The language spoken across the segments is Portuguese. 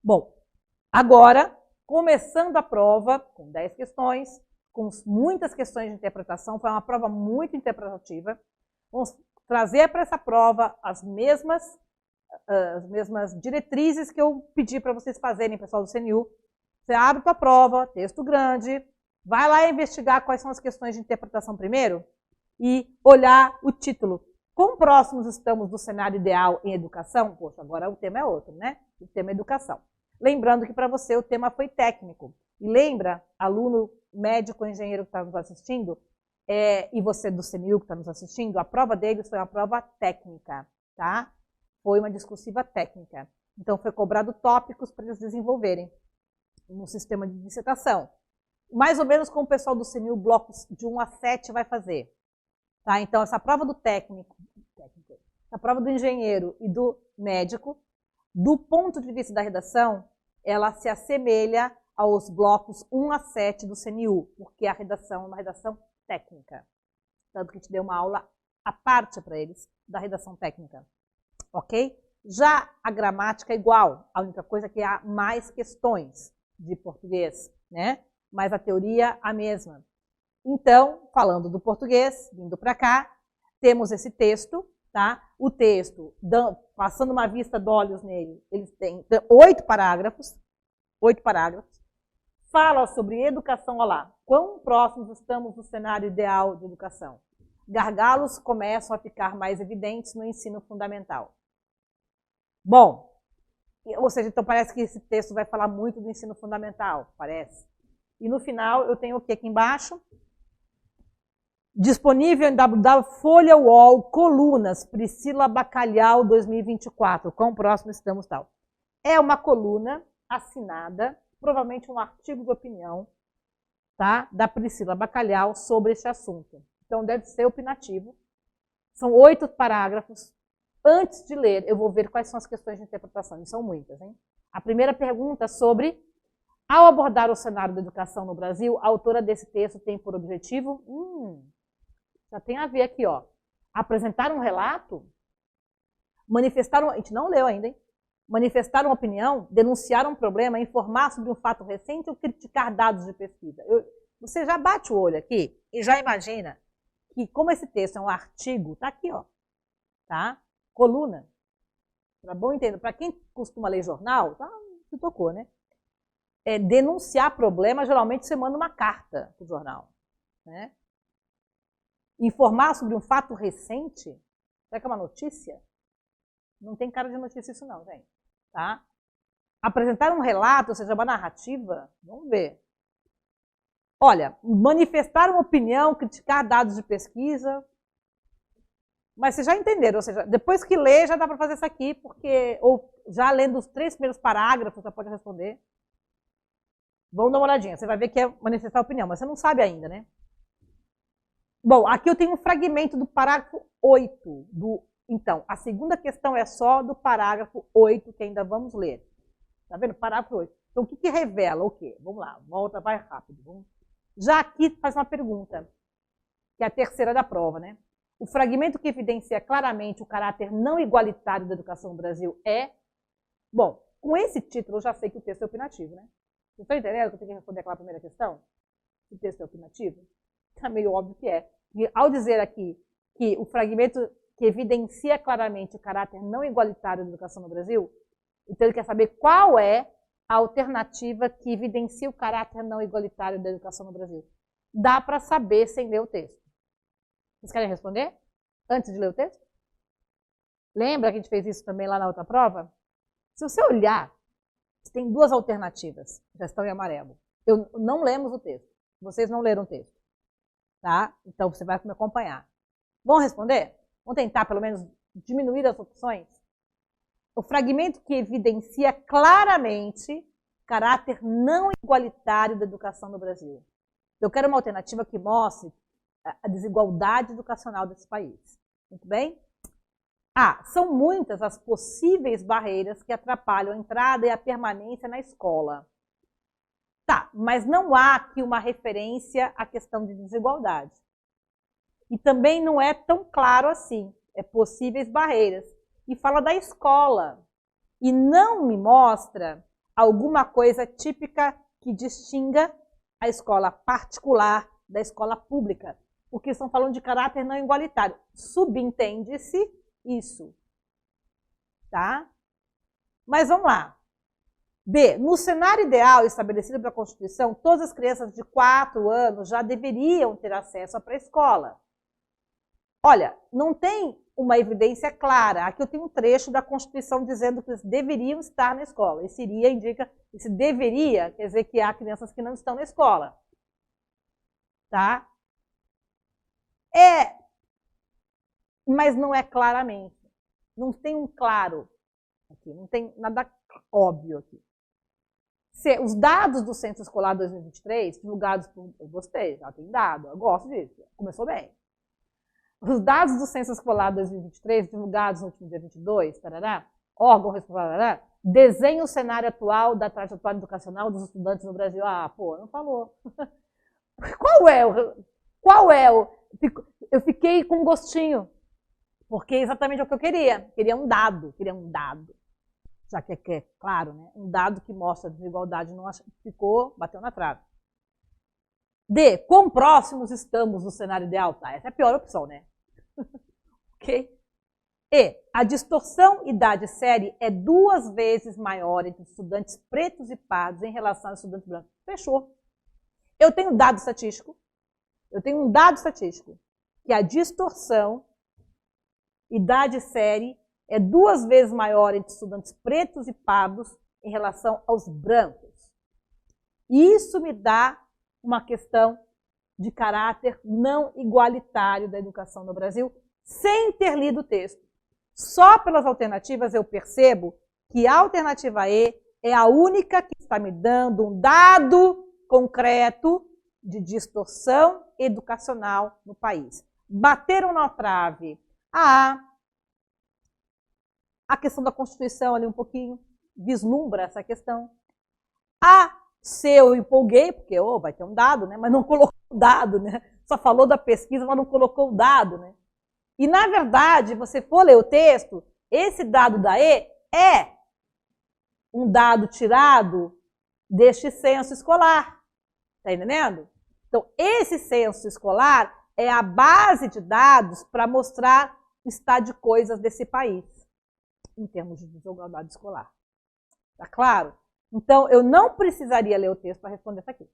Bom, agora, começando a prova, com 10 questões, com muitas questões de interpretação, foi uma prova muito interpretativa. Vamos trazer para essa prova as mesmas diretrizes que eu pedi para vocês fazerem, pessoal do CNU. Você abre a prova, texto grande, vai lá investigar quais são as questões de interpretação primeiro e olhar o título. Quão próximos estamos do cenário ideal em educação? Poxa, agora o tema é outro, né? O tema é educação. Lembrando que para você o tema foi técnico. E lembra, aluno médico, engenheiro que está nos assistindo, e você do CNU que está nos assistindo, a prova deles foi uma prova técnica, tá? Foi uma discursiva técnica. Então foi cobrado tópicos para eles desenvolverem no sistema de dissertação. Mais ou menos como o pessoal do CNU, blocos de 1 a 7 vai fazer. Tá? Então essa prova do técnico, a prova do engenheiro e do médico, do ponto de vista da redação, ela se assemelha aos blocos 1 a 7 do CNU, porque a redação é uma redação técnica. Tanto que a gente deu uma aula à parte para eles da redação técnica. Ok? Já a gramática é igual, a única coisa é que há mais questões de português, né? Mas a teoria a mesma. Então, falando do português, vindo para cá, temos esse texto, tá? O texto, passando uma vista de olhos nele, ele tem 8 parágrafos, fala sobre educação, olha lá, quão próximos estamos do cenário ideal de educação. Gargalos começam a ficar mais evidentes no ensino fundamental. Bom, ou seja, então parece que esse texto vai falar muito do ensino fundamental, parece. E no final eu tenho o que aqui embaixo? Disponível em Folha UOL, colunas, Priscila Bacalhau 2024. Quão próximo estamos, tal. É uma coluna assinada, provavelmente um artigo de opinião, tá? Da Priscila Bacalhau sobre esse assunto. Então deve ser opinativo. São 8 parágrafos. Antes de ler, eu vou ver quais são as questões de interpretação. E são muitas, hein? A primeira pergunta sobre: ao abordar o cenário da educação no Brasil, a autora desse texto tem por objetivo, já tem a ver aqui, ó, apresentar um relato, a gente não leu ainda, hein? Manifestar uma opinião, denunciar um problema, informar sobre um fato recente ou criticar dados de pesquisa. Você já bate o olho aqui e já imagina que, como esse texto é um artigo, tá aqui, ó, tá? Coluna, para bom entender, para quem costuma ler jornal, tá, se tocou, né? Denunciar problema, geralmente você manda uma carta para o jornal, né? Informar sobre um fato recente, será que é uma notícia? Não tem cara de notícia isso não, gente. Tá? Apresentar um relato, ou seja, uma narrativa, vamos ver. Olha, manifestar uma opinião, criticar dados de pesquisa. Mas vocês já entenderam, ou seja, depois que lê já dá para fazer isso aqui, porque, ou já lendo os 3 primeiros parágrafos, já pode responder. Vamos dar uma olhadinha, você vai ver que é manifestar opinião, mas você não sabe ainda, né? Bom, aqui eu tenho um fragmento do parágrafo 8. Então, a segunda questão é só do parágrafo 8, que ainda vamos ler. Tá vendo? Parágrafo 8. Então, o que revela o quê? Vamos lá, volta, vai rápido. Já aqui faz uma pergunta, que é a terceira da prova, né? O fragmento que evidencia claramente o caráter não igualitário da educação no Brasil é... Bom, com esse título eu já sei que o texto é opinativo, né? Vocês estão entendendo que eu tenho que responder aquela primeira questão? O texto é opinativo? Tá meio óbvio que é. E ao dizer aqui que o fragmento que evidencia claramente o caráter não igualitário da educação no Brasil, então ele quer saber qual é a alternativa que evidencia o caráter não igualitário da educação no Brasil. Dá para saber sem ler o texto. Vocês querem responder? Antes de ler o texto? Lembra que a gente fez isso também lá na outra prova? Se você olhar, tem 2 alternativas, já estão em amarelo. Não lemos o texto. Vocês não leram o texto. Tá? Então você vai me acompanhar. Vamos responder? Vamos tentar, pelo menos, diminuir as opções? O fragmento que evidencia claramente caráter não igualitário da educação no Brasil. Eu quero uma alternativa que mostre a desigualdade educacional desse país. Muito bem? São muitas as possíveis barreiras que atrapalham a entrada e a permanência na escola. Tá, mas não há aqui uma referência à questão de desigualdade. E também não é tão claro assim. É possíveis barreiras. E fala da escola. E não me mostra alguma coisa típica que distinga a escola particular da escola pública, porque estão falando de caráter não igualitário. Subentende-se isso. Tá? Mas vamos lá. B. No cenário ideal estabelecido pela Constituição, todas as crianças de 4 anos já deveriam ter acesso à pré-escola. Olha, não tem uma evidência clara. Aqui eu tenho um trecho da Constituição dizendo que eles deveriam estar na escola. Esse iria indica, esse deveria quer dizer que há crianças que não estão na escola. Tá? Mas não é claramente. Não tem um claro aqui, não tem nada óbvio aqui. Os dados do Censo Escolar 2023, divulgados por... Eu gostei, já tem dado, eu gosto disso, começou bem. Os dados do Censo Escolar 2023, divulgados no último dia 22, tarará, órgão responsável, desenha o cenário atual da trajetória educacional dos estudantes no Brasil. Ah, pô, não falou. Qual é o... Eu fiquei com um gostinho, porque é exatamente o que eu queria. Queria um dado. Já que é claro, né? Um dado que mostra a desigualdade não bateu na trave. D. Quão próximos estamos do cenário ideal? Tá, essa é a pior opção, né? Ok? E. A distorção idade-série é 2 vezes maior entre estudantes pretos e pardos em relação aos estudantes brancos. Fechou. Eu tenho um dado estatístico que a distorção idade-série é 2 vezes maior entre estudantes pretos e pardos em relação aos brancos. Isso me dá uma questão de caráter não igualitário da educação no Brasil, sem ter lido o texto. Só pelas alternativas eu percebo que a alternativa E é a única que está me dando um dado concreto de distorção educacional no país. Bateram na trave a questão da Constituição ali um pouquinho, vislumbra essa questão. A C eu empolguei, porque vai ter um dado, né? Mas não colocou o dado, né? Só falou da pesquisa, mas não colocou o dado, né? E, na verdade, você for ler o texto, esse dado da E é um dado tirado deste censo escolar. Tá entendendo? Então, esse censo escolar é a base de dados para mostrar o estado de coisas desse país, em termos de desigualdade escolar. Tá claro? Então, eu não precisaria ler o texto para responder isso aqui.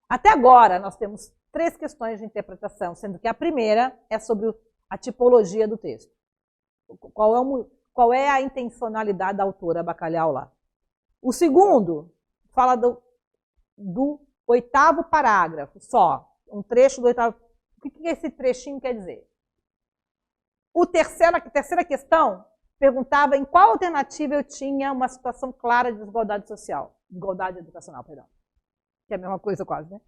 Até agora, nós temos 3 questões de interpretação, sendo que a primeira é sobre a tipologia do texto. Qual é a intencionalidade da autora Bacalhau lá? O segundo fala do 8º parágrafo, só. Um trecho do 8º. O que esse trechinho quer dizer? A terceira questão perguntava em qual alternativa eu tinha uma situação clara de desigualdade social. Desigualdade educacional, perdão. Que é a mesma coisa quase, né?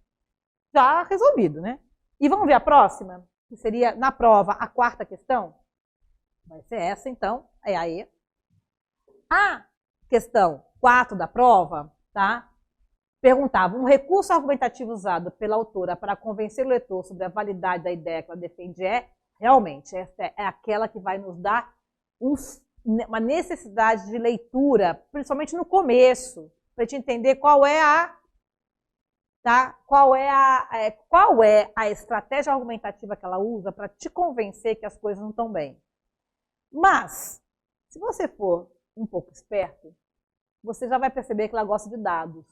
Já resolvido, né? E vamos ver a próxima, que seria, na prova, a 4ª questão. Vai ser essa, então, é a E. A questão 4 da prova, tá? Perguntava, um recurso argumentativo usado pela autora para convencer o leitor sobre a validade da ideia que ela defende realmente, essa é aquela que vai nos dar uma necessidade de leitura, principalmente no começo, para a gente entender qual é a estratégia argumentativa que ela usa para te convencer que as coisas não estão bem. Mas, se você for um pouco esperto, você já vai perceber que ela gosta de dados.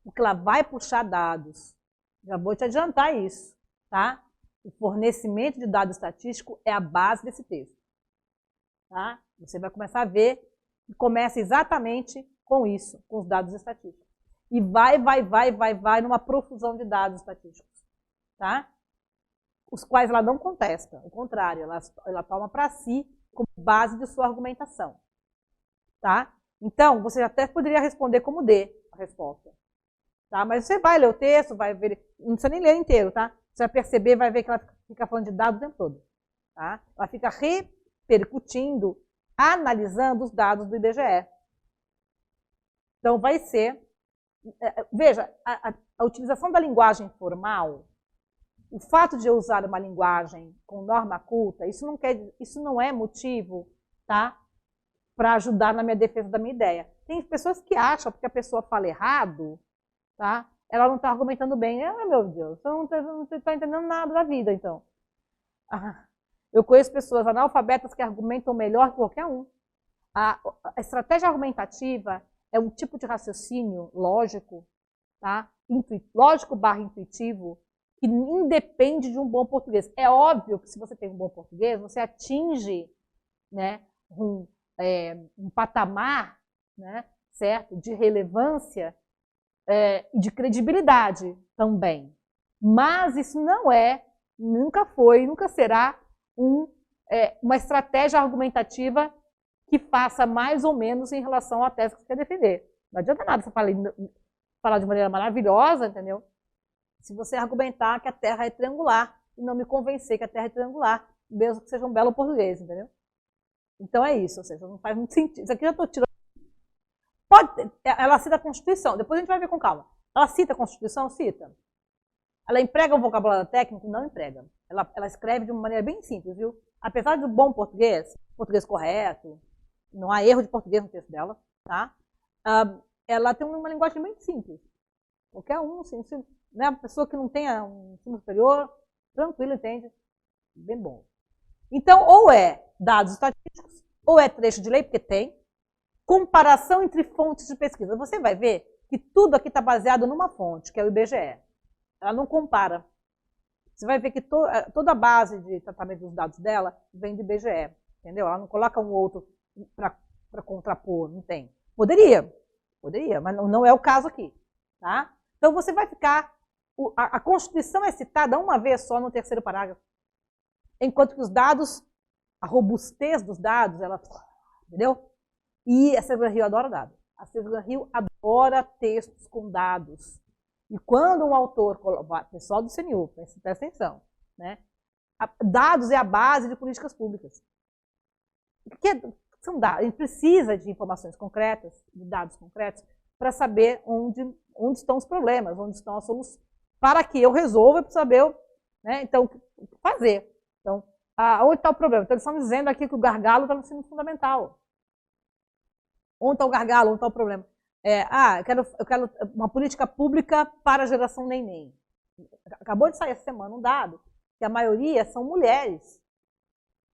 Porque ela vai puxar dados. Já vou te adiantar isso, tá? O fornecimento de dado estatístico é a base desse texto. Tá? Você vai começar a ver que começa exatamente com isso, com os dados estatísticos. E vai numa profusão de dados estatísticos. Tá? Os quais ela não contesta, ao contrário, ela toma para si como base de sua argumentação. Tá? Então, você até poderia responder como D, a resposta. Tá? Mas você vai ler o texto, vai ver, não precisa nem ler inteiro, tá? Você vai perceber, vai ver que ela fica falando de dados o tempo todo. Tá? Ela fica repercutindo, analisando os dados do IBGE. Então, vai ser... Veja, a utilização da linguagem formal, o fato de eu usar uma linguagem com norma culta, isso não é motivo, tá, para ajudar na minha defesa da minha ideia. Tem pessoas que acham porque a pessoa fala errado, tá? Ela não está argumentando bem. Ah, meu Deus, você não está entendendo nada da vida, então. Eu conheço pessoas analfabetas que argumentam melhor que qualquer um. A estratégia argumentativa é um tipo de raciocínio lógico, tá? Lógico/intuitivo, que independe de um bom português. É óbvio que se você tem um bom português, você atinge, né, um patamar, né, certo, de relevância e de credibilidade também. Mas isso não é, nunca foi, nunca será uma estratégia argumentativa que faça mais ou menos em relação à tese que você quer defender. Não adianta nada você falar de maneira maravilhosa, entendeu? Se você argumentar que a Terra é triangular e não me convencer que a Terra é triangular, mesmo que seja um belo português, entendeu? Então é isso, ou seja, não faz muito sentido. Isso aqui eu já estou tirando. Ela cita a Constituição, depois a gente vai ver com calma. Ela cita a Constituição? Cita. Ela emprega um vocabulário técnico? Não emprega. Ela escreve de uma maneira bem simples, viu? Apesar de bom português correto, não há erro de português no texto dela, tá? Ela tem uma linguagem bem simples. Qualquer um, né? A pessoa que não tenha um ensino superior, tranquilo, entende? Bem bom. Então, ou é dados estatísticos, ou é trecho de lei, porque tem, comparação entre fontes de pesquisa. Você vai ver que tudo aqui está baseado numa fonte, que é o IBGE. Ela não compara. Você vai ver que toda a base de tratamento dos dados dela vem do IBGE, entendeu? Ela não coloca um outro para contrapor, não tem. Poderia, mas não é o caso aqui, tá? Então você vai ficar... A Constituição é citada uma vez só no terceiro parágrafo, enquanto que os dados, a robustez dos dados, ela... Entendeu? E a César Rio adora dados. A César Rio adora textos com dados. E quando um autor, pessoal do CNU, presta atenção, né? Dados é a base de políticas públicas. São dados. A gente precisa de informações concretas, de dados concretos, para saber onde estão os problemas, onde estão as soluções. Para que eu resolva, eu preciso saber, né? Então, o que fazer. Então, onde está o problema? Então, eles estão dizendo aqui que o gargalo está no ensino fundamental. Onde está o gargalo? Onde está o problema? Eu quero uma política pública para a geração neném. Acabou de sair essa semana um dado que a maioria são mulheres,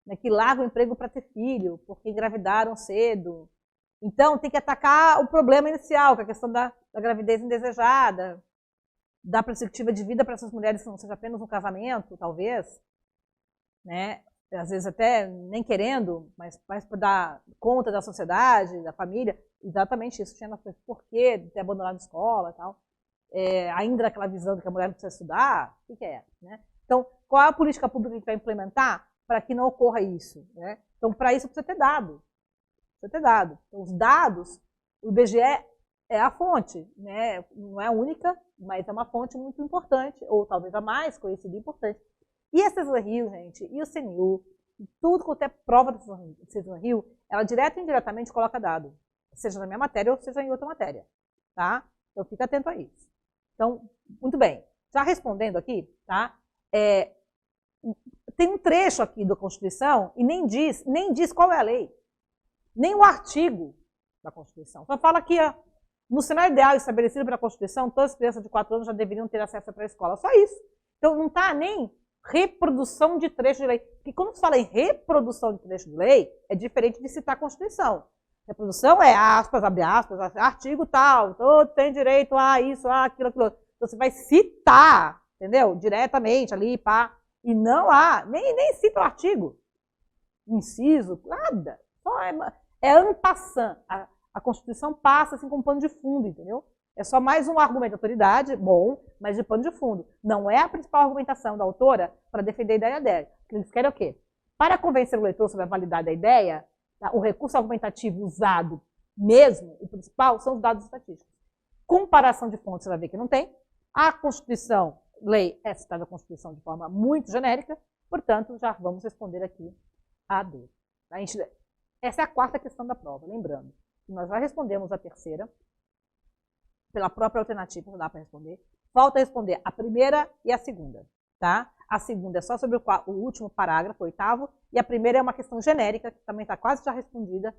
né, que largam o emprego para ter filho, porque engravidaram cedo. Então, tem que atacar o problema inicial, que é a questão da gravidez indesejada, da perspectiva de vida para essas mulheres que não seja apenas um casamento, talvez, né? Às vezes até nem querendo, mas para dar conta da sociedade, da família. Exatamente isso. Tinha por que ter abandonado a escola e tal. Ainda aquela visão de que a mulher não precisa estudar, o que é? Né? Então, qual é a política pública que a gente vai implementar para que não ocorra isso? Né? Então, para isso precisa ter dado. Então, os dados, o IBGE é a fonte, né? Não é a única, mas é uma fonte muito importante, ou talvez a mais conhecida e importante. E a César Rio, gente, e o CNU, tudo quanto é prova do César Rio, ela direto e indiretamente coloca dado, seja na minha matéria ou seja em outra matéria, tá? Então fica atento a isso. Então, muito bem. Já respondendo aqui, tá? Tem um trecho aqui da Constituição e nem diz qual é a lei, nem o artigo da Constituição. Só fala aqui, ó, no cenário ideal estabelecido pela Constituição, todas as crianças de 4 anos já deveriam ter acesso à pré-escola. Só isso. Então não está nem reprodução de trecho de lei. Porque quando se fala em reprodução de trecho de lei, é diferente de citar a Constituição. Reprodução é aspas, abre aspas, artigo tal, todo tem direito a isso, a aquilo, aquilo. Então você vai citar, entendeu? Diretamente ali, pá. E não há, nem cita o artigo. Inciso, nada. Só en passant. A Constituição passa assim com pano de fundo, entendeu? É só mais um argumento de autoridade, bom, mas de pano de fundo. Não é a principal argumentação da autora para defender a ideia dela. O que eles querem é o quê? Para convencer o leitor sobre a validade da ideia, tá, o recurso argumentativo usado mesmo, o principal, são os dados estatísticos. Comparação de fontes, você vai ver que não tem. A Constituição, lei, é citada a Constituição de forma muito genérica, portanto, já vamos responder aqui a D. Essa é a quarta questão da prova, lembrando. Nós já respondemos a terceira, pela própria alternativa, não dá para responder. Falta responder a primeira e a segunda, tá? A segunda é só sobre o último parágrafo, o 8º, e a primeira é uma questão genérica, que também está quase já respondida,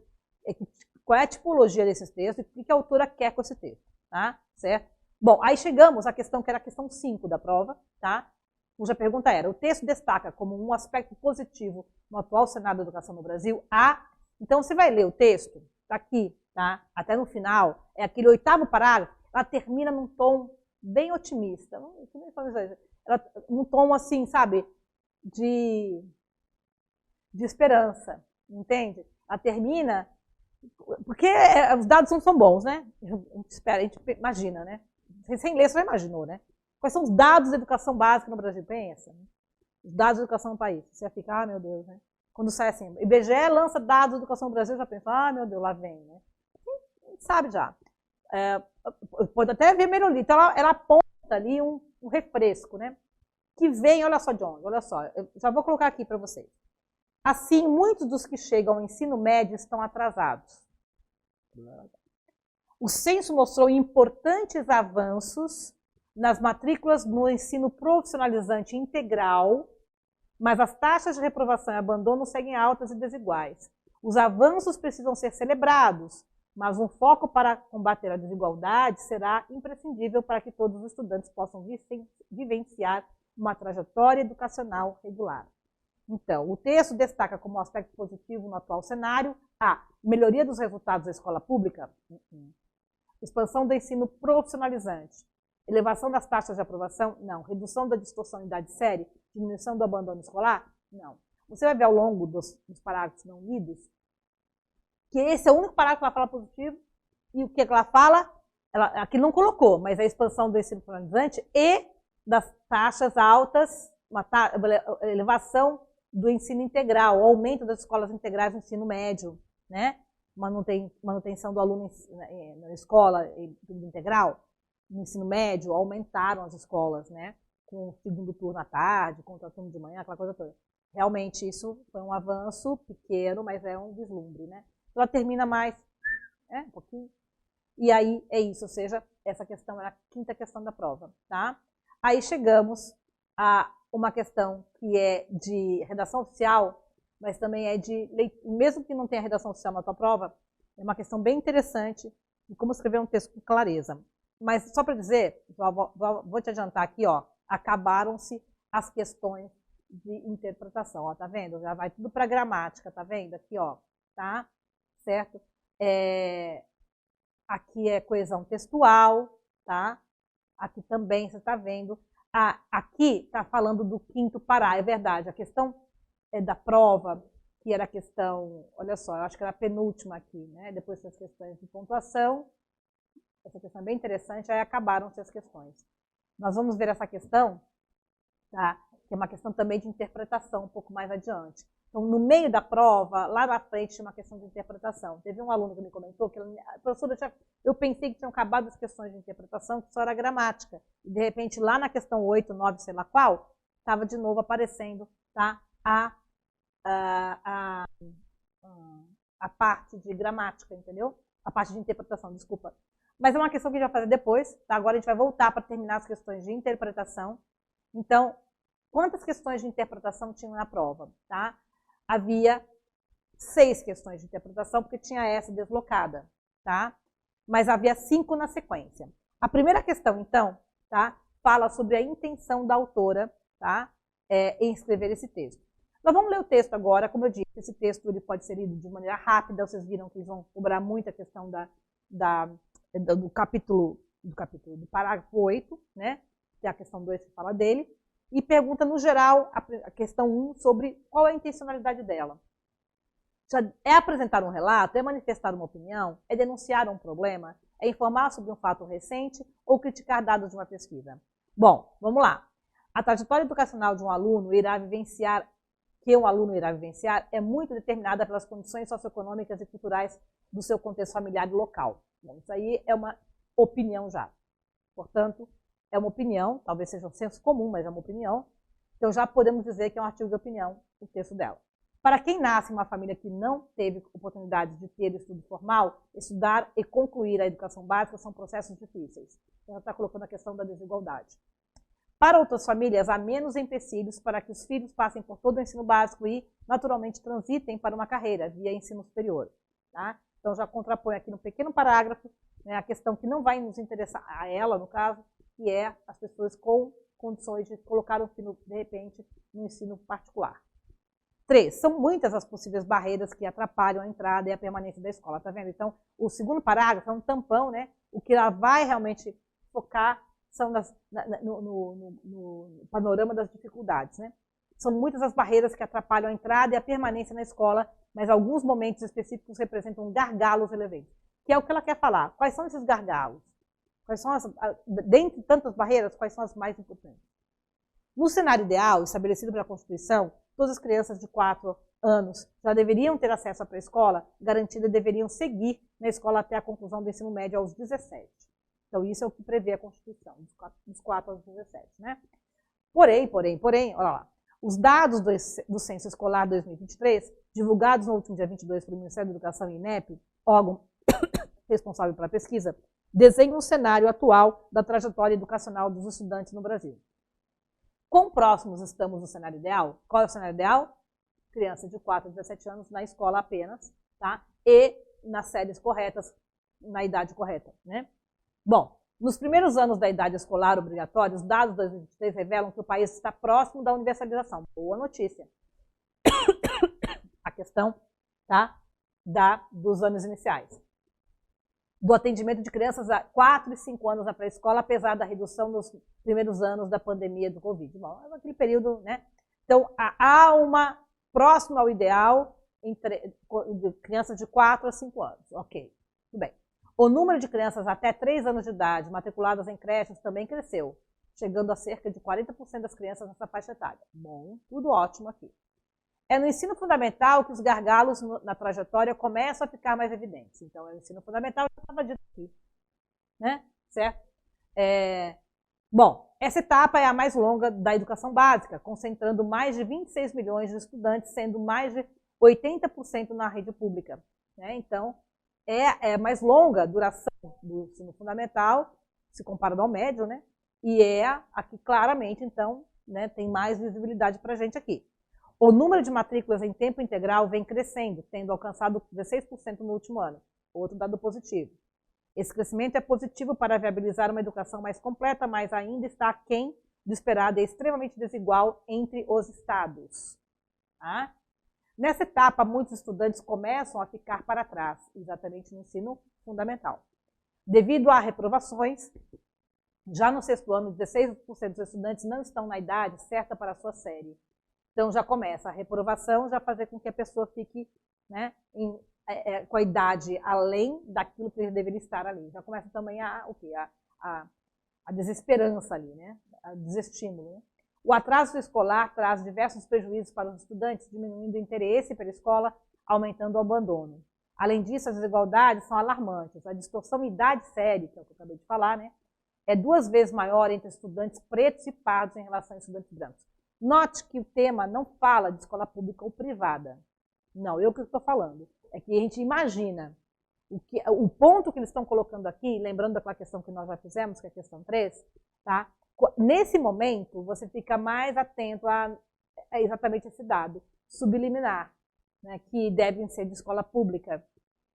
que qual é a tipologia desses textos e o que a autora quer com esse texto, tá? Certo? Bom, aí chegamos à questão que era a questão 5 da prova, tá? Cuja pergunta era: o texto destaca como um aspecto positivo no atual cenário da educação no Brasil a... Então, você vai ler o texto, tá aqui, tá? Até no final, é aquele 8º parágrafo, ela termina num tom bem otimista, num tom assim, sabe, de esperança, entende? Ela termina, porque os dados não são bons, né? A gente imagina, né? Sem ler, você já imaginou, né? Quais são os dados da educação básica no Brasil? Pensa. Os dados da educação no país. Você vai ficar, meu Deus, né? Quando sai assim, IBGE lança dados da educação no Brasil, já pensa, meu Deus, lá vem, né? A gente sabe já. Pode até ver melhoria. Então, ela aponta ali um refresco, né? Que vem, olha só de onde, olha só. Eu já vou colocar aqui para vocês. Assim, muitos dos que chegam ao ensino médio estão atrasados. O censo mostrou importantes avanços nas matrículas no ensino profissionalizante integral, mas as taxas de reprovação e abandono seguem altas e desiguais. Os avanços precisam ser celebrados, mas um foco para combater a desigualdade será imprescindível para que todos os estudantes possam vivenciar uma trajetória educacional regular. Então, o texto destaca como aspecto positivo no atual cenário a melhoria dos resultados da escola pública, expansão do ensino profissionalizante, elevação das taxas de aprovação, não, redução da distorção em idade série, diminuição do abandono escolar, não. Você vai ver ao longo dos parágrafos não lidos que esse é o único parágrafo que ela fala positivo e o que ela fala, ela aqui não colocou, mas a expansão do ensino profissionalizante e das taxas altas, elevação do ensino integral, o aumento das escolas integrais no ensino médio, né? Manutenção do aluno na escola integral, no ensino médio, aumentaram as escolas, né? Com o segundo turno à tarde, com o turno de manhã, aquela coisa toda. Realmente isso foi um avanço pequeno, mas é um vislumbre, né? Então ela termina mais, um pouquinho. E aí é isso, ou seja, essa questão era a 5ª questão da prova, tá? Aí chegamos a uma questão que é de redação oficial, mas também é de, mesmo que não tenha redação oficial na tua prova, é uma questão bem interessante de como escrever um texto com clareza. Mas só para dizer, vou te adiantar aqui, ó, acabaram-se as questões de interpretação, ó, tá vendo? Já vai tudo para gramática, tá vendo? Aqui, ó, tá? Certo? Aqui é coesão textual, tá? Aqui também, você está vendo. Aqui está falando do 5º parágrafo, é verdade. A questão da prova, que era a questão, olha só, eu acho que era a penúltima aqui, né? Depois das questões de pontuação. Essa questão é bem interessante, aí acabaram-se as questões. Nós vamos ver essa questão, tá? Que é uma questão também de interpretação, um pouco mais adiante. Então, no meio da prova, lá na frente, tinha uma questão de interpretação. Teve um aluno que me comentou que, professora, eu pensei que tinham acabado as questões de interpretação, que só era gramática. E, de repente, lá na questão 8, 9, sei lá qual, estava de novo aparecendo, tá? A parte de gramática, entendeu? A parte de interpretação, desculpa. Mas é uma questão que a gente vai fazer depois, tá? Agora a gente vai voltar para terminar as questões de interpretação. Então, quantas questões de interpretação tinham na prova, tá? Havia 6 questões de interpretação, porque tinha essa deslocada, tá? Mas havia 5 na sequência. A primeira questão, então, tá? Fala sobre a intenção da autora, tá? Em escrever esse texto. Nós vamos ler o texto agora, como eu disse, esse texto ele pode ser lido de maneira rápida, vocês viram que eles vão cobrar muito a questão do parágrafo 8, né? Que é a questão 2 que fala dele. E pergunta, no geral, a questão 1 sobre qual é a intencionalidade dela. É apresentar um relato, é manifestar uma opinião, é denunciar um problema, é informar sobre um fato recente ou criticar dados de uma pesquisa. Bom, vamos lá. A trajetória educacional de um aluno irá vivenciar é muito determinada pelas condições socioeconômicas e culturais do seu contexto familiar e local. Bom, isso aí é uma opinião já. Portanto, é uma opinião, talvez seja um senso comum, mas é uma opinião. Então já podemos dizer que é um artigo de opinião o texto dela. Para quem nasce em uma família que não teve oportunidade de ter estudo formal, estudar e concluir a educação básica são processos difíceis. Ela está colocando a questão da desigualdade. Para outras famílias, há menos empecilhos para que os filhos passem por todo o ensino básico e, naturalmente, transitem para uma carreira via ensino superior. Tá? Então, já contrapõe aqui no pequeno parágrafo, né, a questão que não vai nos interessar, a ela, no caso, que é as pessoas com condições de colocar o filho, de repente, no ensino particular. 3. São muitas as possíveis barreiras que atrapalham a entrada e a permanência da escola, tá vendo? Então, o segundo parágrafo é um tampão, né? O que ela vai realmente focar são no panorama das dificuldades, né? São muitas as barreiras que atrapalham a entrada e a permanência na escola, mas alguns momentos específicos representam gargalos relevantes, que é o que ela quer falar. Quais são esses gargalos? Quais são dentre tantas barreiras, quais são as mais importantes? No cenário ideal, estabelecido pela Constituição, todas as crianças de 4 anos já deveriam ter acesso à pré-escola, garantida e deveriam seguir na escola até a conclusão do ensino médio aos 17. Então, isso é o que prevê a Constituição, dos 4 aos 17, né? Porém, olha lá, os dados do Censo Escolar 2023, divulgados no último dia 22 pelo Ministério da Educação e INEP, órgão responsável pela pesquisa, desenham um cenário atual da trajetória educacional dos estudantes no Brasil. Quão próximos estamos do cenário ideal? Qual é o cenário ideal? Criança de 4 a 17 anos na escola apenas, tá? E nas séries corretas, na idade correta, né? Bom, nos primeiros anos da idade escolar obrigatória, os dados de 2023 revelam que o país está próximo da universalização. Boa notícia. A questão, tá, dos anos iniciais. Do atendimento de crianças a 4 e 5 anos na pré-escola, apesar da redução nos primeiros anos da pandemia do Covid. Bom, é aquele período, né? Então, há uma próxima ao ideal de crianças de 4 a 5 anos. Ok, tudo bem. O número de crianças até 3 anos de idade matriculadas em creches também cresceu, chegando a cerca de 40% das crianças nessa faixa etária. Bom, tudo ótimo aqui. É no ensino fundamental que os gargalos na trajetória começam a ficar mais evidentes. Então, é no ensino fundamental, já estava dito aqui, né? Certo? Bom, essa etapa é a mais longa da educação básica, concentrando mais de 26 milhões de estudantes, sendo mais de 80% na rede pública, né? Então, é a mais longa duração do ensino fundamental, se comparado ao médio, né? E é a que claramente, então, né, tem mais visibilidade para a gente aqui. O número de matrículas em tempo integral vem crescendo, tendo alcançado 16% no último ano. Outro dado positivo. Esse crescimento é positivo para viabilizar uma educação mais completa, mas ainda está aquém do esperado e é extremamente desigual entre os estados. Tá? Nessa etapa, muitos estudantes começam a ficar para trás, exatamente no ensino fundamental. Devido a reprovações, já no 6º ano, 16% dos estudantes não estão na idade certa para a sua série. Então, já começa a reprovação, já fazer com que a pessoa fique, né, com a idade além daquilo que ele deveria estar ali. Já começa também a desesperança ali, né, a desestímulo. Né? O atraso escolar traz diversos prejuízos para os estudantes, diminuindo o interesse pela escola, aumentando o abandono. Além disso, as desigualdades são alarmantes. A distorção idade-série, que é o que eu acabei de falar, né, é 2 vezes maior entre estudantes pretos e pardos em relação a estudantes brancos. Note que o tema não fala de escola pública ou privada. Não, eu que estou falando. É que a gente imagina o ponto que eles estão colocando aqui, lembrando daquela questão que nós já fizemos, que é a questão 3, tá? Nesse momento, você fica mais atento a exatamente esse dado subliminar, né, que devem ser de escola pública.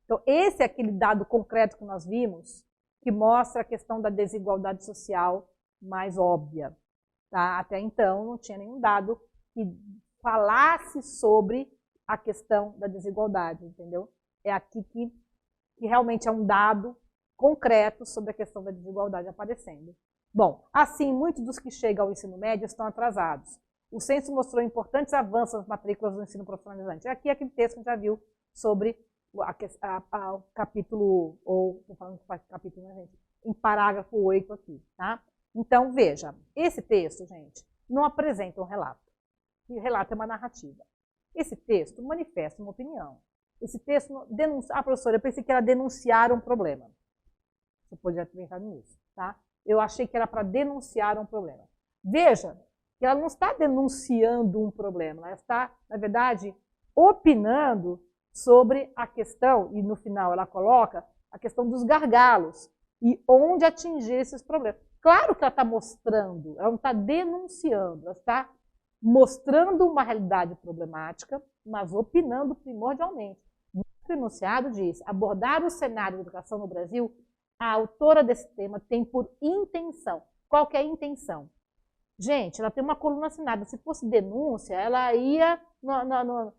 Então, esse é aquele dado concreto que nós vimos, que mostra a questão da desigualdade social mais óbvia. Tá? Até então, não tinha nenhum dado que falasse sobre a questão da desigualdade, entendeu? É aqui que realmente é um dado concreto sobre a questão da desigualdade aparecendo. Bom, assim, muitos dos que chegam ao ensino médio estão atrasados. O censo mostrou importantes avanços nas matrículas do ensino profissionalizante. Aqui é aquele texto que a gente já viu sobre o capítulo, ou estou falando de capítulo, né, gente? Em parágrafo 8 aqui, tá? Então, veja, esse texto, gente, não apresenta um relato. O relato é uma narrativa. Esse texto manifesta uma opinião. Esse texto denuncia... Ah, professora, eu pensei que era denunciar um problema. Você poderia ter pensado nisso, tá? Eu achei que era para denunciar um problema. Veja que ela não está denunciando um problema, ela está, na verdade, opinando sobre a questão, e no final ela coloca a questão dos gargalos e onde atingir esses problemas. Claro que ela está mostrando, ela não está denunciando, ela está mostrando uma realidade problemática, mas opinando primordialmente. O enunciado diz: abordar o cenário da educação no Brasil, a autora desse tema tem por intenção. Qual que é a intenção? Gente, ela tem uma coluna assinada. Se fosse denúncia, ela ia na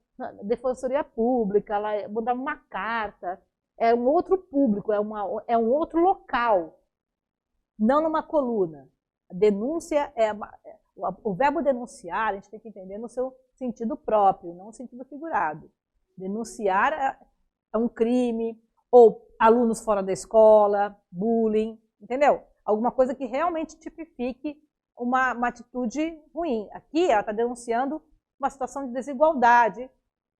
Defensoria Pública, ela mandava uma carta. É um outro público, é um outro local, não numa coluna. A denúncia o verbo denunciar, a gente tem que entender no seu sentido próprio, não no sentido figurado. Denunciar é um crime, ou alunos fora da escola, bullying, entendeu? Alguma coisa que realmente tipifique uma atitude ruim. Aqui ela está denunciando uma situação de desigualdade.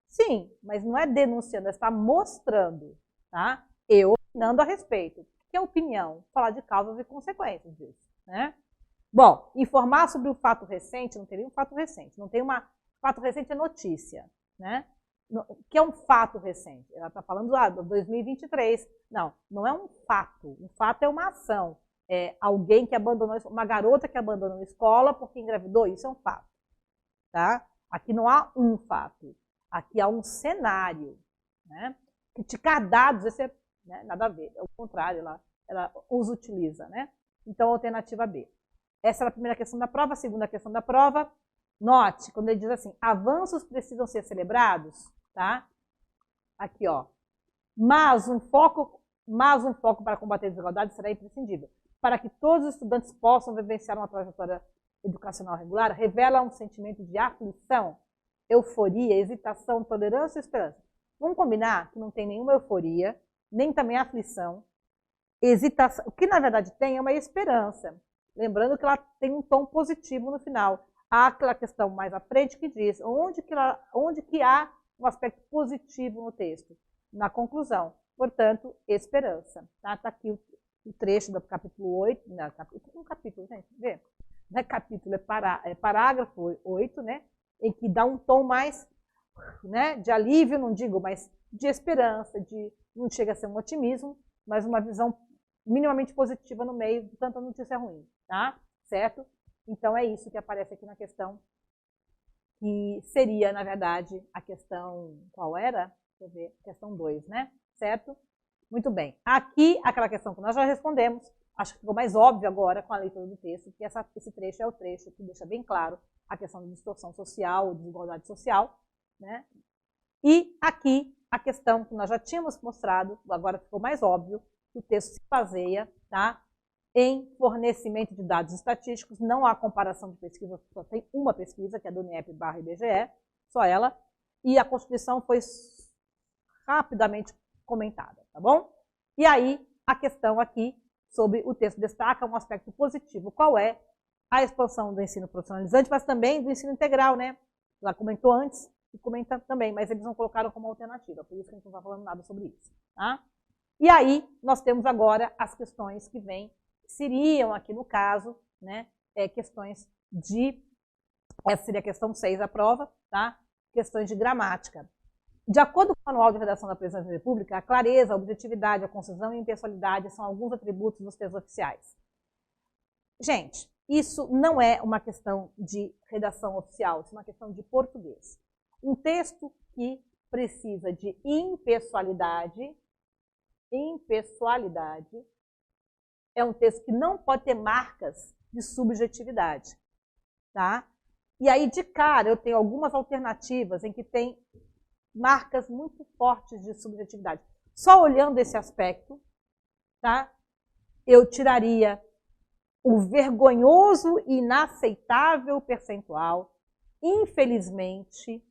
Sim, mas não é denunciando, ela está mostrando, tá? Eu opinando a respeito. O que é opinião? Falar de causas e consequências disso, né? Bom, informar sobre o fato recente, não tem nenhum fato recente. Não tem uma... Fato recente é notícia, né? O que é um fato recente? Ela está falando de 2023. Não, não é um fato. Um fato é uma ação. É alguém que abandonou, uma garota que abandonou a escola porque engravidou, isso é um fato. Tá? Aqui não há um fato. Aqui há um cenário. Né? Criticar dados, esse é, né, nada a ver. É o contrário, ela os utiliza. Né? Então, alternativa B. Essa é a primeira questão da prova. A segunda questão da prova. Note, quando ele diz assim, avanços precisam ser celebrados, tá? Aqui, ó. Mas um foco para combater a desigualdade será imprescindível. Para que todos os estudantes possam vivenciar uma trajetória educacional regular, revela um sentimento de aflição, euforia, hesitação, tolerância e esperança. Vamos combinar que não tem nenhuma euforia, nem também aflição, hesitação. O que, na verdade, tem é uma esperança. Lembrando que ela tem um tom positivo no final. Há aquela questão mais à frente que diz onde que há um aspecto positivo no texto. Na conclusão. Portanto, esperança. Tá aqui o trecho do capítulo 8. Não, capítulo, gente, vê? Não é capítulo, é parágrafo 8, né? Em que dá um tom mais, né, de alívio, não digo, mas de esperança, não chega a ser um otimismo, mas uma visão minimamente positiva no meio de tanta notícia ruim, tá? Certo? Então, é isso que aparece aqui na questão, que seria, na verdade, a questão... Qual era? Deixa eu ver. Questão 2, né? Certo? Muito bem. Aqui, aquela questão que nós já respondemos, acho que ficou mais óbvio agora com a leitura do texto, que esse trecho é o trecho que deixa bem claro a questão de distorção social, desigualdade social, né? E aqui, a questão que nós já tínhamos mostrado, agora ficou mais óbvio, que o texto se baseia, tá? Em fornecimento de dados estatísticos, não há comparação de pesquisa, só tem uma pesquisa, que é do INEP/IBGE, só ela, e a Constituição foi rapidamente comentada, tá bom? E aí, a questão aqui sobre o texto destaca um aspecto positivo, qual é a expansão do ensino profissionalizante, mas também do ensino integral, né? Ela comentou antes e comenta também, mas eles não colocaram como alternativa, por isso que a gente não está falando nada sobre isso, tá? E aí, nós temos agora as questões que vêm, seriam aqui no caso, né, questões de, essa seria a questão 6 da prova, tá? Questões de gramática. De acordo com o Manual de Redação da Presidência da República, a clareza, a objetividade, a concisão e a impessoalidade são alguns atributos dos textos oficiais. Gente, isso não é uma questão de redação oficial, isso é uma questão de português. Um texto que precisa de impessoalidade é um texto que não pode ter marcas de subjetividade, tá? E aí, de cara, eu tenho algumas alternativas em que tem marcas muito fortes de subjetividade. Só olhando esse aspecto, tá? Eu tiraria o vergonhoso e inaceitável percentual, infelizmente,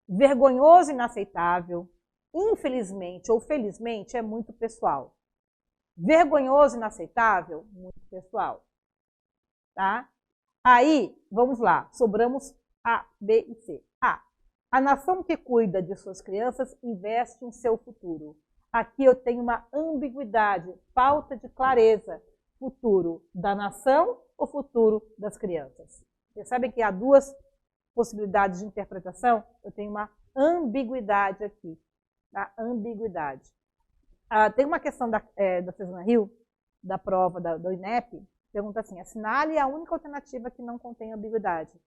vergonhoso e inaceitável, infelizmente ou felizmente é muito pessoal. Vergonhoso e inaceitável, muito pessoal. Tá? Aí, vamos lá, sobramos A, B e C. A. A nação que cuida de suas crianças investe em seu futuro. Aqui eu tenho uma ambiguidade, falta de clareza. Futuro da nação ou futuro das crianças? Percebem que há duas possibilidades de interpretação? Eu tenho uma ambiguidade aqui. Tá? Ambiguidade. Tem uma questão da Cesana Hill, da prova do INEP, pergunta assim, assinale a única alternativa que não contém ambiguidade.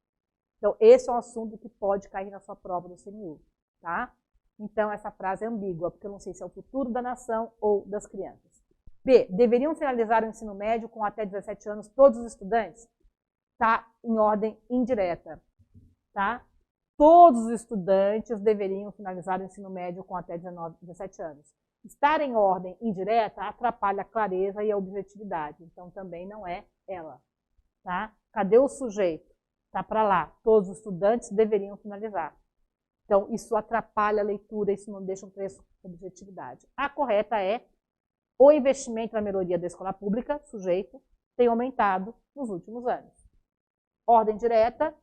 Então, esse é um assunto que pode cair na sua prova do CNU, tá? Então, essa frase é ambígua, porque eu não sei se é o futuro da nação ou das crianças. B. Deveriam finalizar o ensino médio com até 17 anos todos os estudantes? Está em ordem indireta. Tá? Todos os estudantes deveriam finalizar o ensino médio com até 17 anos. Estar em ordem indireta atrapalha a clareza e a objetividade. Então, também não é ela. Tá? Cadê o sujeito? Está para lá. Todos os estudantes deveriam finalizar. Então, isso atrapalha a leitura, isso não deixa um preço com objetividade. A correta é: o investimento na melhoria da escola pública, sujeito, tem aumentado nos últimos anos. Ordem direta,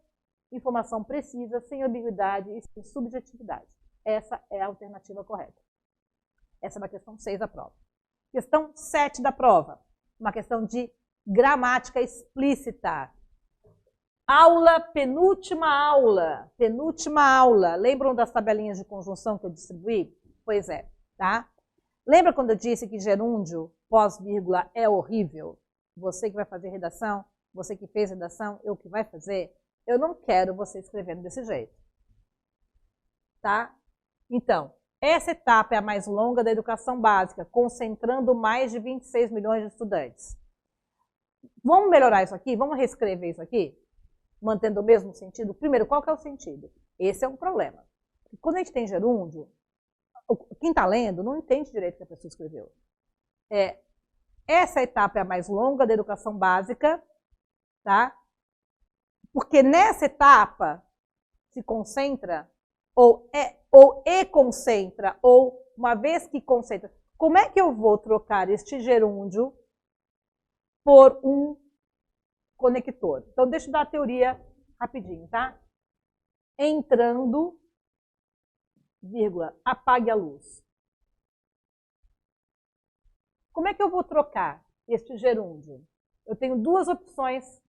informação precisa, sem ambiguidade e sem subjetividade. Essa é a alternativa correta. Essa é uma questão 6 da prova. Questão 7 da prova. Uma questão de gramática explícita. Aula, penúltima aula. Penúltima aula. Lembram das tabelinhas de conjunção que eu distribuí? Pois é, tá? Lembra quando eu disse que gerúndio pós-vírgula é horrível? Você que vai fazer redação, você que fez redação, eu que vai fazer, eu não quero você escrevendo desse jeito. Tá? Então, essa etapa é a mais longa da educação básica, concentrando mais de 26 milhões de estudantes. Vamos melhorar isso aqui? Vamos reescrever isso aqui? Mantendo o mesmo sentido? Primeiro, qual que é o sentido? Esse é um problema. Quando a gente tem gerúndio, quem está lendo não entende direito o que a pessoa escreveu. Essa etapa é a mais longa da educação básica, tá? Porque nessa etapa se concentra, ou concentra, ou uma vez que concentra. Como é que eu vou trocar este gerúndio por um conector? Então, deixa eu dar a teoria rapidinho, tá? Entrando, vírgula, apague a luz. Como é que eu vou trocar este gerúndio? Eu tenho duas opções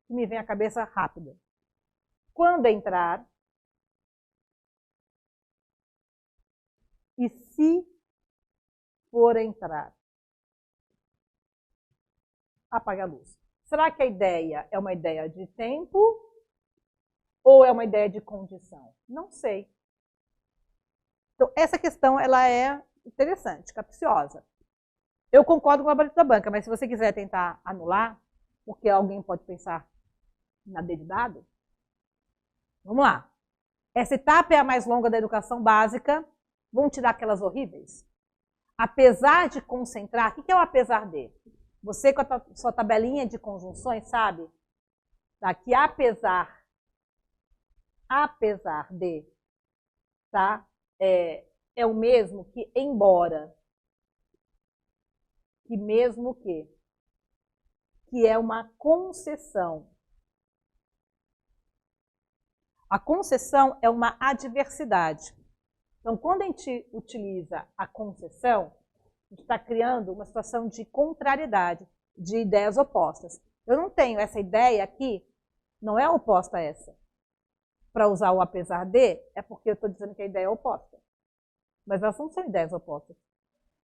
que me vêm à cabeça rápida. Quando entrar e se for entrar. Apague a luz. Será que a ideia é uma ideia de tempo ou é uma ideia de condição? Não sei. Então, essa questão ela é interessante, capciosa. Eu concordo com o gabarito da banca, mas se você quiser tentar anular, porque alguém pode pensar na D de dado, vamos lá. Essa etapa é a mais longa da educação básica. Vamos tirar aquelas horríveis? Apesar de concentrar, o que é o apesar de? Você com a sua tabelinha de conjunções sabe que apesar de, tá? É o mesmo que embora, que mesmo que é uma concessão. A concessão é uma adversidade. Então, quando a gente utiliza a concessão, a gente está criando uma situação de contrariedade, de ideias opostas. Eu não tenho essa ideia aqui, não é oposta a essa. Para usar o apesar de, é porque eu estou dizendo que a ideia é oposta. Mas elas não são ideias opostas.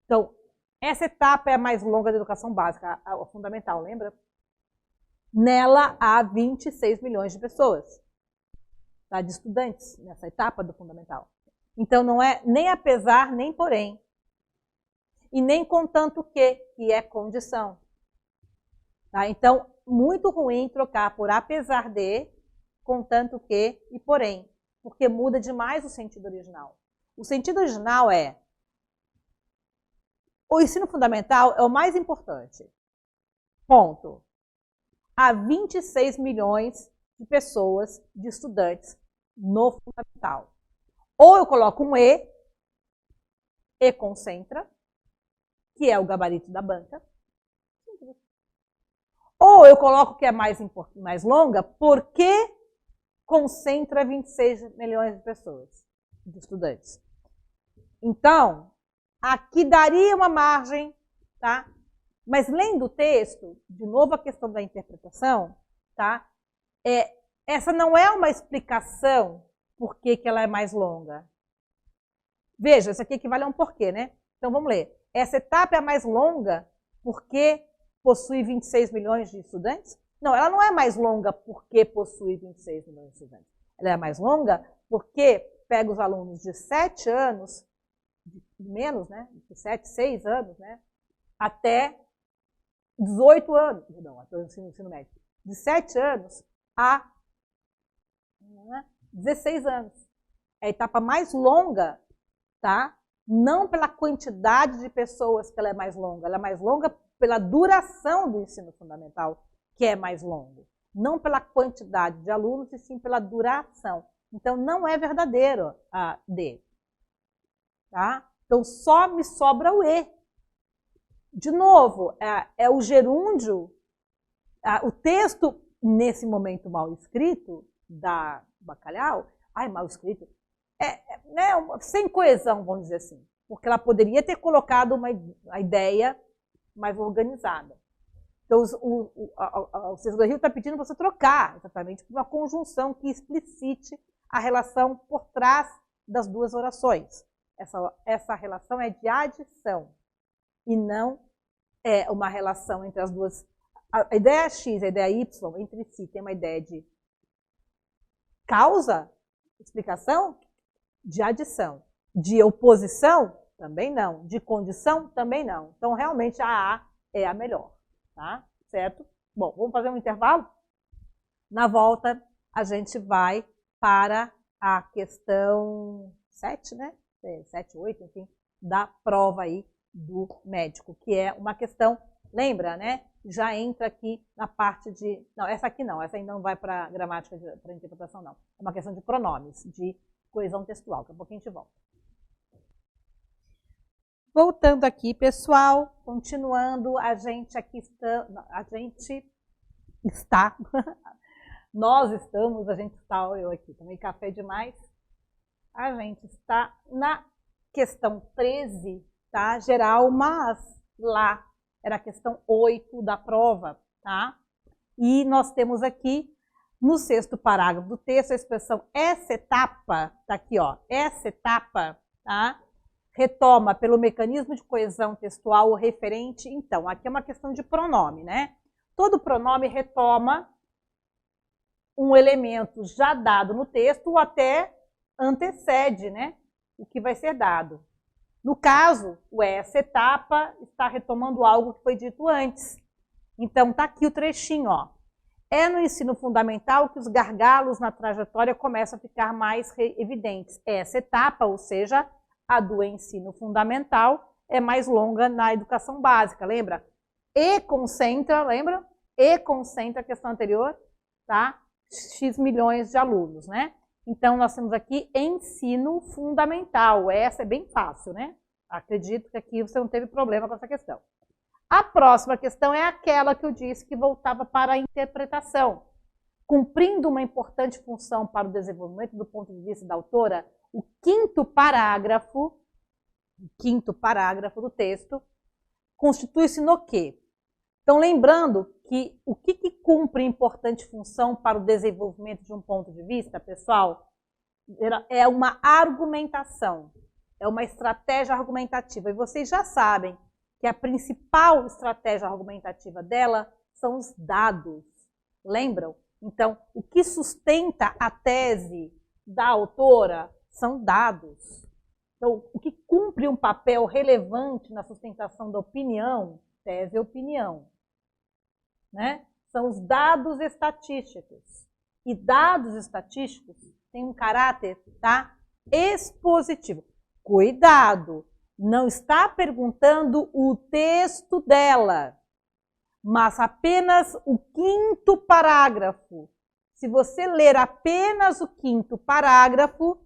Então, essa etapa é a mais longa da educação básica, a fundamental, lembra? Nela há 26 milhões de pessoas, tá? De estudantes, nessa etapa do fundamental. Então, não é nem apesar, nem porém. E nem contanto que é condição. Tá? Então, muito ruim trocar por apesar de, contanto que e porém. Porque muda demais o sentido original. O sentido original é: o ensino fundamental é o mais importante. Ponto. Há 26 milhões de pessoas, de estudantes, no fundamental. Ou eu coloco um E concentra, que é o gabarito da banca. Ou eu coloco que é mais longa, porque concentra 26 milhões de pessoas, de estudantes. Então, aqui daria uma margem, tá? Mas lendo o texto, de novo a questão da interpretação, tá? Essa não é uma explicação por que ela é mais longa. Veja, isso aqui equivale a um porquê, né? Então vamos ler. Essa etapa é a mais longa porque possui 26 milhões de estudantes? Não, ela não é mais longa porque possui 26 milhões de estudantes. Ela é mais longa porque pega os alunos de 7 anos, menos, né? De 7, 6 anos, né? Até 18 anos, não, até o ensino médio. De 7 anos a 16 anos. É a etapa mais longa, tá? Não pela quantidade de pessoas que ela é mais longa pela duração do ensino fundamental, que é mais longo. Não pela quantidade de alunos, e sim pela duração. Então, não é verdadeiro a D. Tá? Então, só me sobra o E. De novo, é o gerúndio, o texto, nesse momento mal escrito, da Bacalhau, mal escrito, né, sem coesão, vamos dizer assim, porque ela poderia ter colocado a ideia mais organizada. Então, o César do Rio está pedindo para você trocar exatamente por uma conjunção que explicite a relação por trás das duas orações. Essa relação é de adição e não é uma relação entre as duas. A ideia X e a ideia Y entre si tem uma ideia de causa, explicação, de adição. De oposição, também não. De condição, também não. Então, realmente, a A é a melhor. Tá? Certo? Bom, vamos fazer um intervalo? Na volta, a gente vai para a questão 7, né? 7, 8, enfim, da prova aí do médico, que é uma questão, lembra, né? Já entra aqui na parte de... Não, essa aqui não, essa ainda não vai para gramática, para interpretação, não. É uma questão de pronomes, de coesão textual. Daqui a pouquinho a gente volta. Voltando aqui, pessoal, continuando, nós estamos, eu aqui, tomei café demais, a gente está na questão 13, tá? Geral, mas lá era a questão 8 da prova, tá? E nós temos aqui, no 6º parágrafo do texto, a expressão essa etapa, tá aqui, ó, essa etapa, tá? Retoma pelo mecanismo de coesão textual o referente. Então, aqui é uma questão de pronome, né? Todo pronome retoma um elemento já dado no texto ou até antecede, né, o que vai ser dado. No caso, essa etapa está retomando algo que foi dito antes. Então, tá aqui o trechinho, ó. É no ensino fundamental que os gargalos na trajetória começam a ficar mais evidentes. Essa etapa, ou seja, a do ensino fundamental, é mais longa na educação básica, lembra? E concentra, lembra? E concentra a questão anterior, tá? X milhões de alunos, né? Então, nós temos aqui ensino fundamental. Essa é bem fácil, né? Acredito que aqui você não teve problema com essa questão. A próxima questão é aquela que eu disse que voltava para a interpretação. Cumprindo uma importante função para o desenvolvimento do ponto de vista da autora, o quinto parágrafo do texto constitui-se no quê? Então, lembrando que o que cumpre importante função para o desenvolvimento de um ponto de vista, pessoal, é uma argumentação, é uma estratégia argumentativa. E vocês já sabem que a principal estratégia argumentativa dela são os dados. Lembram? Então, o que sustenta a tese da autora são dados. Então, o que cumpre um papel relevante na sustentação da opinião, tese e opinião, né? São os dados estatísticos. E dados estatísticos têm um caráter, tá, expositivo. Cuidado! Não está perguntando o texto dela, mas apenas o quinto parágrafo. Se você ler apenas o quinto parágrafo,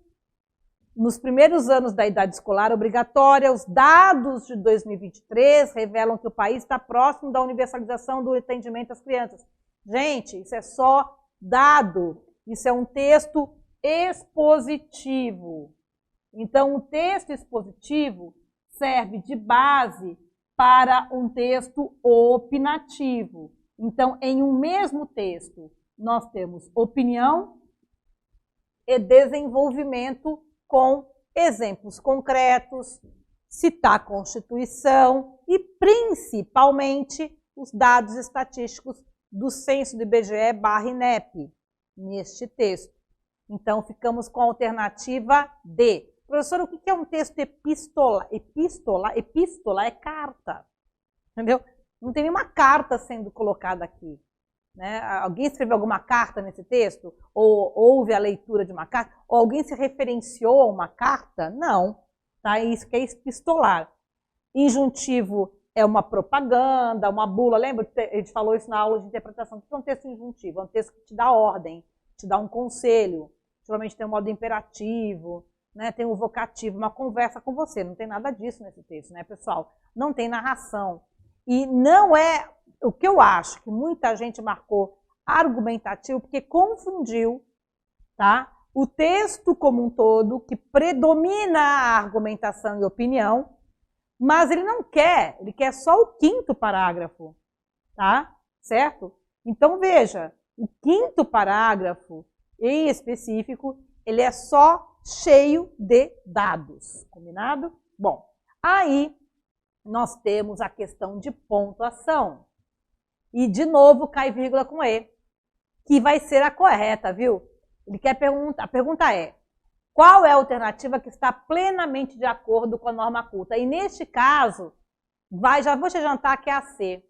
nos primeiros anos da idade escolar obrigatória, os dados de 2023 revelam que o país está próximo da universalização do atendimento às crianças. Gente, isso é só dado. Isso é um texto expositivo. Então, o texto expositivo serve de base para um texto opinativo. Então, em um mesmo texto, nós temos opinião e desenvolvimento com exemplos concretos, citar a Constituição e, principalmente, os dados estatísticos do censo do IBGE/INEP, neste texto. Então, ficamos com a alternativa D. Professor, o que é um texto epístola? Epístola é carta, entendeu? Não tem nenhuma carta sendo colocada aqui. Né? Alguém escreveu alguma carta nesse texto? Ou houve a leitura de uma carta? Ou alguém se referenciou a uma carta? Não. Tá? Isso que é epistolar. Injuntivo é uma propaganda, uma bula. Lembra? A gente falou isso na aula de interpretação. O que é um texto injuntivo? É um texto que te dá ordem, te dá um conselho. Geralmente tem um modo imperativo, né? Tem um vocativo, uma conversa com você. Não tem nada disso nesse texto, né, pessoal? Não tem narração. E não é o que eu acho que muita gente marcou argumentativo, porque confundiu, tá? O texto como um todo, que predomina a argumentação e opinião, mas ele não quer, ele quer só o 5º parágrafo, tá? Certo? Então, veja, o 5º parágrafo, em específico, ele é só cheio de dados, combinado? Bom, aí nós temos a questão de pontuação. E, de novo, cai vírgula com E, que vai ser a correta, viu? Ele quer perguntar, a pergunta é, qual é a alternativa que está plenamente de acordo com a norma culta? E, neste caso, já vou te adiantar que é a C.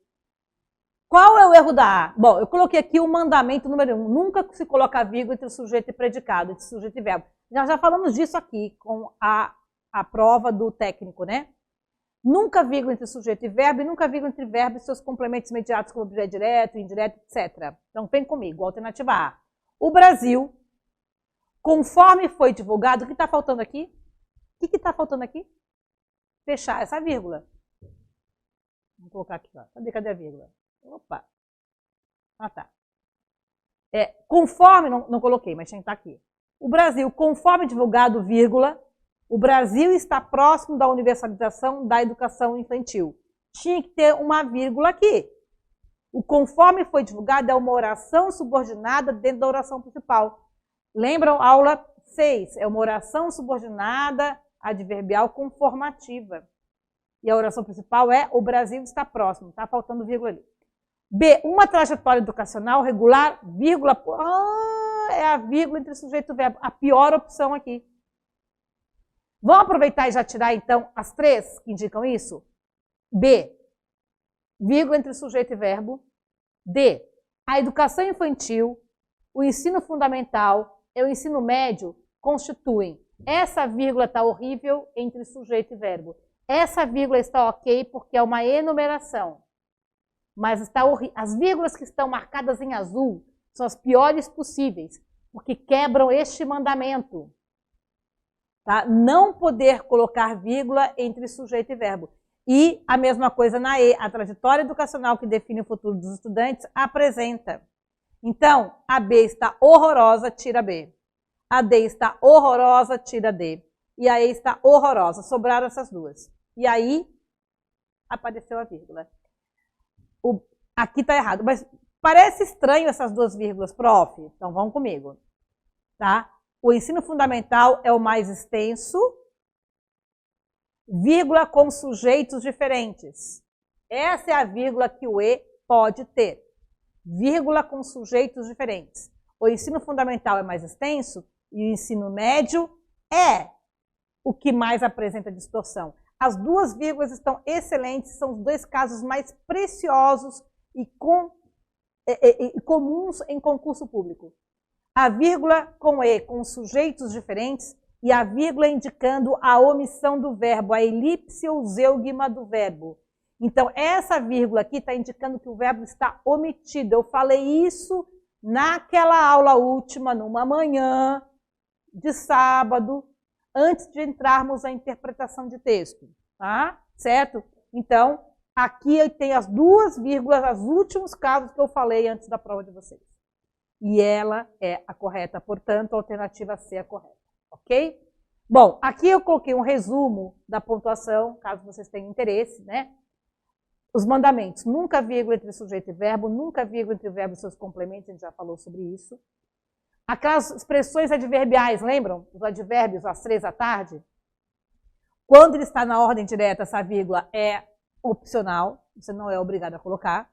Qual é o erro da A? Bom, eu coloquei aqui o mandamento número 1. Nunca se coloca vírgula entre sujeito e predicado, entre sujeito e verbo. Já falamos disso aqui com a prova do técnico, né? Nunca vírgula entre sujeito e verbo, e nunca vírgula entre verbo e seus complementos imediatos, como objeto direto, indireto, etc. Então, vem comigo, alternativa A. O Brasil, conforme foi divulgado, o que está faltando aqui? O que está faltando aqui? Fechar essa vírgula. Vou colocar aqui, ó. Cadê a vírgula? Opa. Ah, tá. Conforme, não coloquei, mas tinha que estar aqui. O Brasil, conforme divulgado, vírgula, o Brasil está próximo da universalização da educação infantil. Tinha que ter uma vírgula aqui. O conforme foi divulgado é uma oração subordinada dentro da oração principal. Lembram? Aula 6. É uma oração subordinada adverbial conformativa. E a oração principal é o Brasil está próximo. Está faltando vírgula ali. B. Uma trajetória educacional regular, vírgula. É a vírgula entre sujeito e verbo. A pior opção aqui. Vamos aproveitar e já tirar, então, as 3 que indicam isso? B. Vírgula entre sujeito e verbo. D. A educação infantil, o ensino fundamental e o ensino médio constituem. Essa vírgula está horrível entre sujeito e verbo. Essa vírgula está ok porque é uma enumeração. Mas as vírgulas que estão marcadas em azul são as piores possíveis, porque quebram este mandamento. Tá? Não poder colocar vírgula entre sujeito e verbo. E a mesma coisa na E, a trajetória educacional que define o futuro dos estudantes apresenta. Então, a B está horrorosa, tira B. A D está horrorosa, tira D. E a E está horrorosa, sobraram essas duas. E aí, apareceu a vírgula. Aqui está errado, mas parece estranho essas duas vírgulas, prof. Então, vamos comigo. Tá? O ensino fundamental é o mais extenso, vírgula com sujeitos diferentes. Essa é a vírgula que o E pode ter. Vírgula com sujeitos diferentes. O ensino fundamental é mais extenso e o ensino médio é o que mais apresenta distorção. As duas vírgulas estão excelentes, são os 2 casos mais preciosos e comuns em concurso público. A vírgula com E, com sujeitos diferentes, e a vírgula indicando a omissão do verbo, a elipse ou zeugma do verbo. Então, essa vírgula aqui está indicando que o verbo está omitido. Eu falei isso naquela aula última, numa manhã de sábado, antes de entrarmos na interpretação de texto, tá? Certo? Então, aqui tem as 2 vírgulas, os últimos casos que eu falei antes da prova de vocês. E ela é a correta, portanto, a alternativa C é a correta, ok? Bom, aqui eu coloquei um resumo da pontuação, caso vocês tenham interesse, né? Os mandamentos, nunca vírgula entre sujeito e verbo, nunca vírgula entre verbo e seus complementos, a gente já falou sobre isso. Aquelas expressões adverbiais, lembram? Os advérbios às 3 da tarde. Quando ele está na ordem direta, essa vírgula é opcional, você não é obrigado a colocar,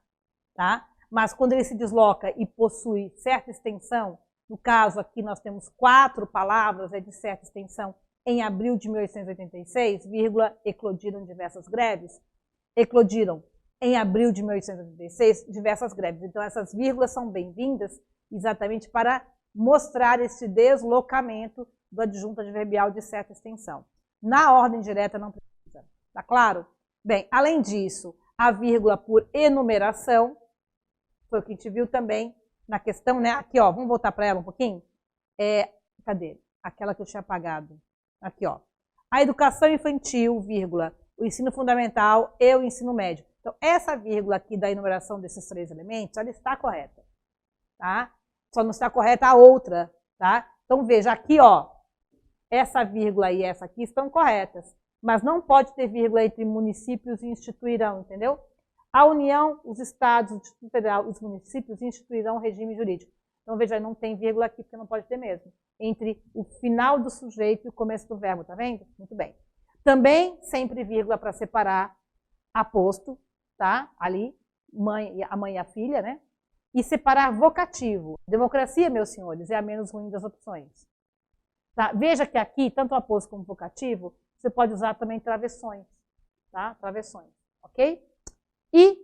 tá? Mas quando ele se desloca e possui certa extensão, No caso aqui nós temos 4 palavras de certa extensão em abril de 1886, vírgula, eclodiram diversas greves. Eclodiram em abril de 1886 diversas greves. Então essas vírgulas são bem-vindas exatamente para mostrar esse deslocamento do adjunto adverbial de certa extensão. Na ordem direta não precisa. Tá claro? Bem, além disso, a vírgula por enumeração, foi o que a gente viu também na questão, né? Aqui, ó, vamos voltar para ela um pouquinho? Cadê? Aquela que eu tinha apagado. Aqui, ó. A educação infantil, vírgula, o ensino fundamental e o ensino médio. Então, essa vírgula aqui da enumeração desses 3 elementos, ela está correta, tá? Só não está correta a outra, tá? Então, veja, aqui, ó, essa vírgula e essa aqui estão corretas, mas não pode ter vírgula entre municípios e instituirão, entendeu? A União, os estados, o Distrito Federal e os municípios instituirão regime jurídico. Então, veja, não tem vírgula aqui, porque não pode ter mesmo. Entre o final do sujeito e o começo do verbo, tá vendo? Muito bem. Também sempre vírgula para separar aposto, tá? Ali, a mãe e a filha, né? E separar vocativo. Democracia, meus senhores, é a menos ruim das opções. Tá? Veja que aqui, tanto aposto como vocativo, você pode usar também travessões, tá? Travessões, ok? E,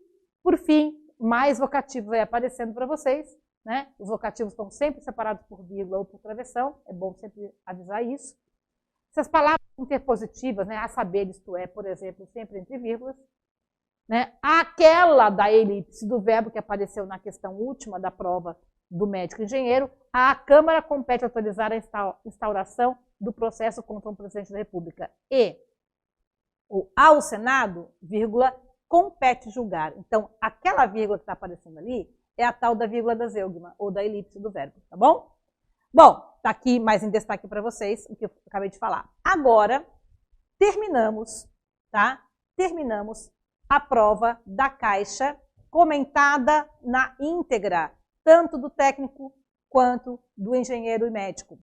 por fim, mais vocativo vai aparecendo para vocês, né? Os vocativos estão sempre separados por vírgula ou por travessão, é bom sempre avisar isso. Se as palavras interpositivas, né, a saber, isto é, por exemplo, sempre entre vírgulas, né, aquela da elipse do verbo que apareceu na questão última da prova do médico engenheiro, a Câmara compete autorizar a instauração do processo contra o presidente da República. E ao Senado, vírgula, compete julgar. Então, aquela vírgula que está aparecendo ali é a tal da vírgula da zeugma, ou da elipse do verbo, tá bom? Bom, tá aqui mais em destaque para vocês o que eu acabei de falar. Agora, terminamos, tá? Terminamos a prova da Caixa comentada na íntegra, tanto do técnico quanto do engenheiro e médico.